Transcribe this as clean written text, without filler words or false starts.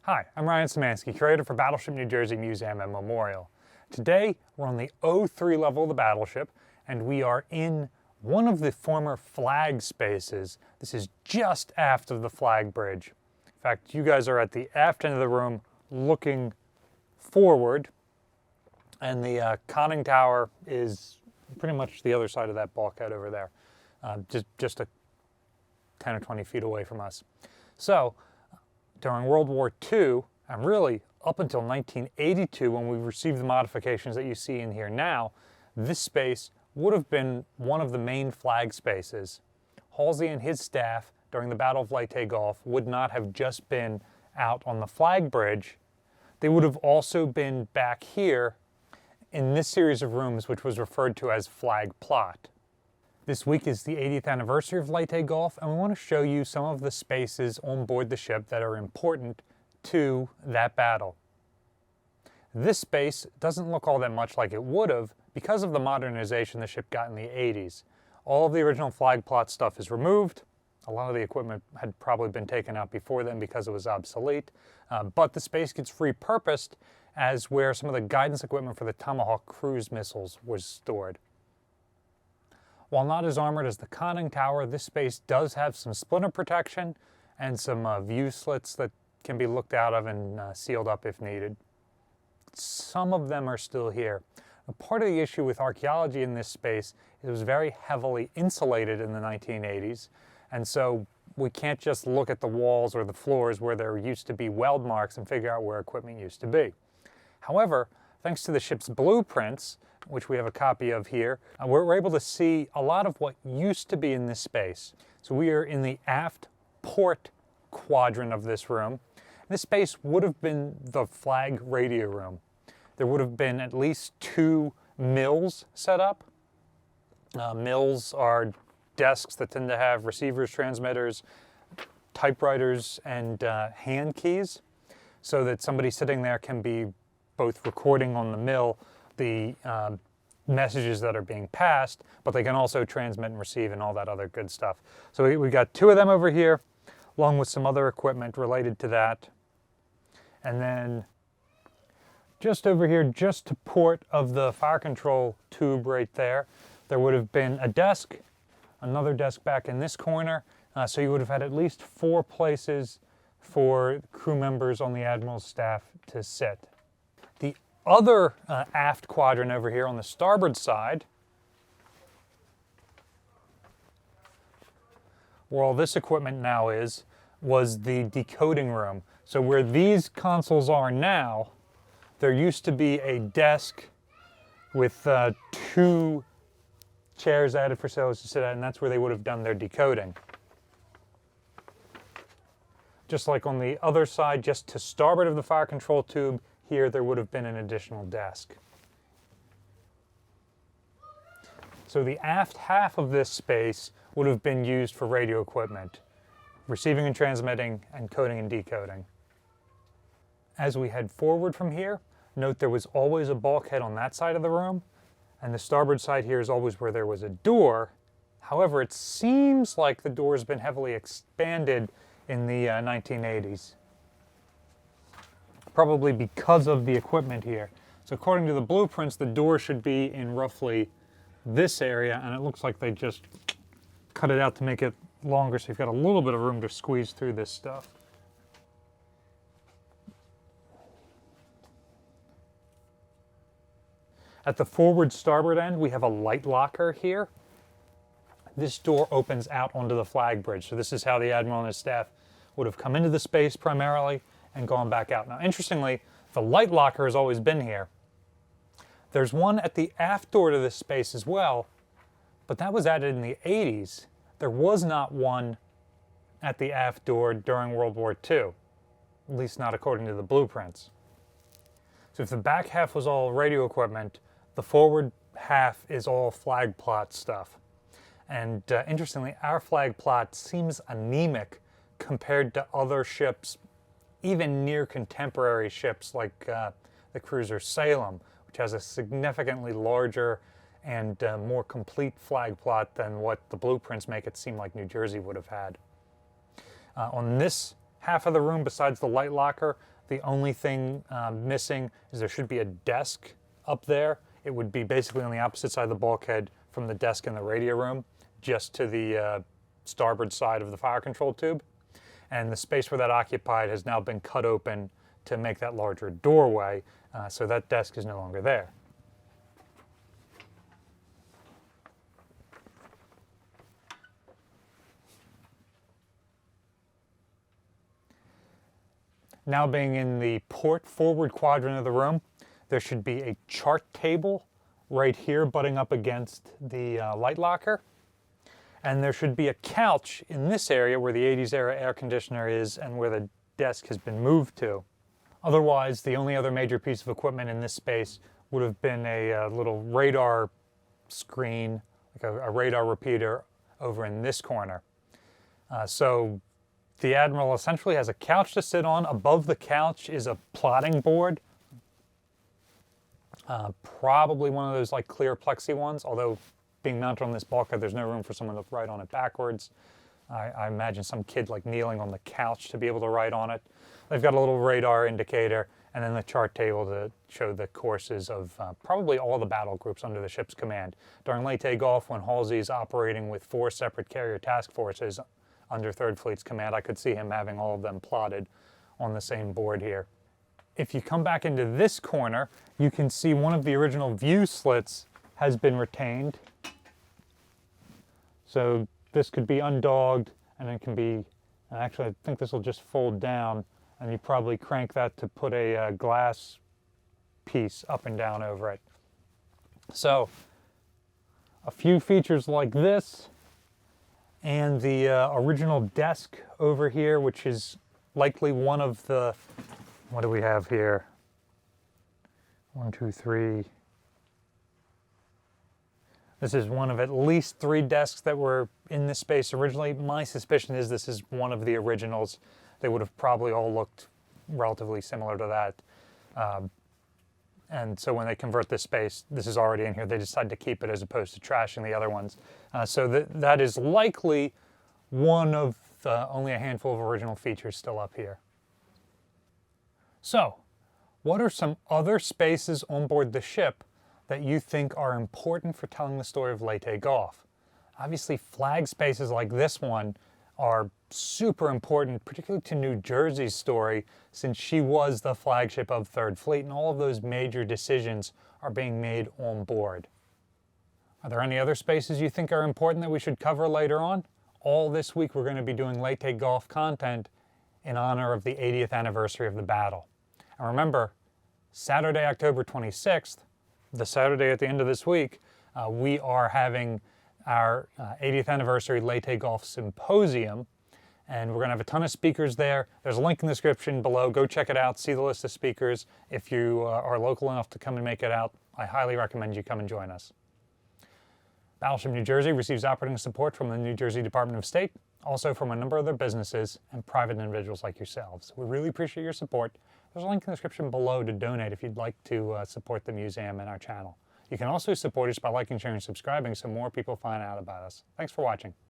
Hi, I'm Ryan Szymanski, curator for Battleship New Jersey Museum and Memorial. Today, we're on the O3 level of the battleship, and we are in one of the former flag spaces. This is just aft of the flag bridge. In fact, you guys are at the aft end of the room looking forward, and the conning tower is pretty much the other side of that bulkhead over there, just a 10 or 20 feet away from us. So, during World War II, and really up until 1982 when we received the modifications that you see in here now, this space would have been one of the main flag spaces. Halsey and his staff during the Battle of Leyte Gulf would not have just been out on the flag bridge. They would have also been back here in this series of rooms, which was referred to as Flag Plot. This week is the 80th anniversary of Leyte Gulf, and we want to show you some of the spaces on board the ship that are important to that battle. This space doesn't look all that much like it would have because of the modernization the ship got in the 80s. All of the original flag plot stuff is removed. A lot of the equipment had probably been taken out before then because it was obsolete, but the space gets repurposed as where some of the guidance equipment for the Tomahawk cruise missiles was stored. While not as armored as the conning tower, this space does have some splinter protection and some view slits that can be looked out of and sealed up if needed. Some of them are still here. Part of the issue with archaeology in this space is it was very heavily insulated in the 1980s, and so we can't just look at the walls or the floors where there used to be weld marks and figure out where equipment used to be. However, thanks to the ship's blueprints, which we have a copy of here, we're able to see a lot of what used to be in this space. So we are in the aft port quadrant of this room. This space would have been the flag radio room. There would have been at least 2 mills set up. Mills are desks that tend to have receivers, transmitters, typewriters, and hand keys, so that somebody sitting there can be both recording on the mill the messages that are being passed, but they can also transmit and receive and all that other good stuff. So we got 2 of them over here, along with some other equipment related to that. And then just over here, just to port of the fire control tube right there, there would have been a desk, another desk back in this corner, so you would have had at least 4 places for crew members on the Admiral's staff to sit. The other aft quadrant over here on the starboard side, where all this equipment now is, was the decoding room. So where these consoles are now, there used to be a desk with 2 chairs added for sailors to sit at, and that's where they would have done their decoding. Just like on the other side, just to starboard of the fire control tube, here there would have been an additional desk. So the aft half of this space would have been used for radio equipment, receiving and transmitting, and coding and decoding. As we head forward from here, note there was always a bulkhead on that side of the room, and the starboard side here is always where there was a door. However, it seems like the door has been heavily expanded in the 1980s. Probably because of the equipment here. So according to the blueprints, the door should be in roughly this area, and it looks like they just cut it out to make it longer, so you've got a little bit of room to squeeze through this stuff. At the forward starboard end, we have a light locker here. This door opens out onto the flag bridge, so this is how the Admiral and his staff would have come into the space primarily and gone back out. Now, interestingly, the light locker has always been here. There's one at the aft door to this space as well, but that was added in the 80s. There was not one at the aft door during World War II, at least not according to the blueprints. So if the back half was all radio equipment, the forward half is all flag plot stuff. And interestingly, our flag plot seems anemic compared to other ships, even near contemporary ships like the cruiser Salem, which has a significantly larger and more complete flag plot than what the blueprints make it seem like New Jersey would have had. On this half of the room, besides the light locker, The only thing missing is there should be a desk up there. It would be basically on the opposite side of the bulkhead from the desk in the radio room, just to the starboard side of the fire control tube. And the space where that occupied has now been cut open to make that larger doorway, so that desk is no longer there. Now being in the port forward quadrant of the room, there should be a chart table right here butting up against the light locker. And there should be a couch in this area where the 80s era air conditioner is and where the desk has been moved to. Otherwise, the only other major piece of equipment in this space would have been a little radar screen, like a radar repeater over in this corner. So the Admiral essentially has a couch to sit on. Above the couch is a plotting board. Probably one of those like clear plexi ones, although being mounted on this bulkhead, there's no room for someone to write on it backwards. I imagine some kid like kneeling on the couch to be able to write on it. They've got a little radar indicator and then the chart table to show the courses of probably all the battle groups under the ship's command. During Leyte Gulf, when Halsey is operating with 4 separate carrier task forces under 3rd Fleet's command, I could see him having all of them plotted on the same board here. If you come back into this corner, you can see one of the original view slits has been retained. So this could be undogged, and it can be, and actually I think this will just fold down, and you probably crank that to put a glass piece up and down over it. So a few features like this, and the original desk over here, which is likely one of the, what do we have here? 1, 2, 3. This is one of at least 3 desks that were in this space originally. My suspicion is this is one of the originals. They would have probably all looked relatively similar to that. And so when they convert this space, this is already in here. They decide to keep it as opposed to trashing the other ones. So that is likely one of only a handful of original features still up here. So, what are some other spaces on board the ship that you think are important for telling the story of Leyte Gulf? Obviously, flag spaces like this one are super important, particularly to New Jersey's story, since she was the flagship of 3rd Fleet, and all of those major decisions are being made on board. Are there any other spaces you think are important that we should cover later on? All this week we're going to be doing Leyte Gulf content in honor of the 80th anniversary of the battle. And remember, Saturday, October 26th, the Saturday at the end of this week, we are having our 80th anniversary Leyte Gulf Symposium, and we're going to have a ton of speakers there. There's a link in the description below. Go check it out, see the list of speakers. If you are local enough to come and make it out, I highly recommend you come and join us. Battleship New Jersey receives operating support from the New Jersey Department of State, also from a number of other businesses and private individuals like yourselves. We really appreciate your support. There's a link in the description below to donate if you'd like to support the museum and our channel. You can also support us by liking, sharing, and subscribing so more people find out about us. Thanks for watching.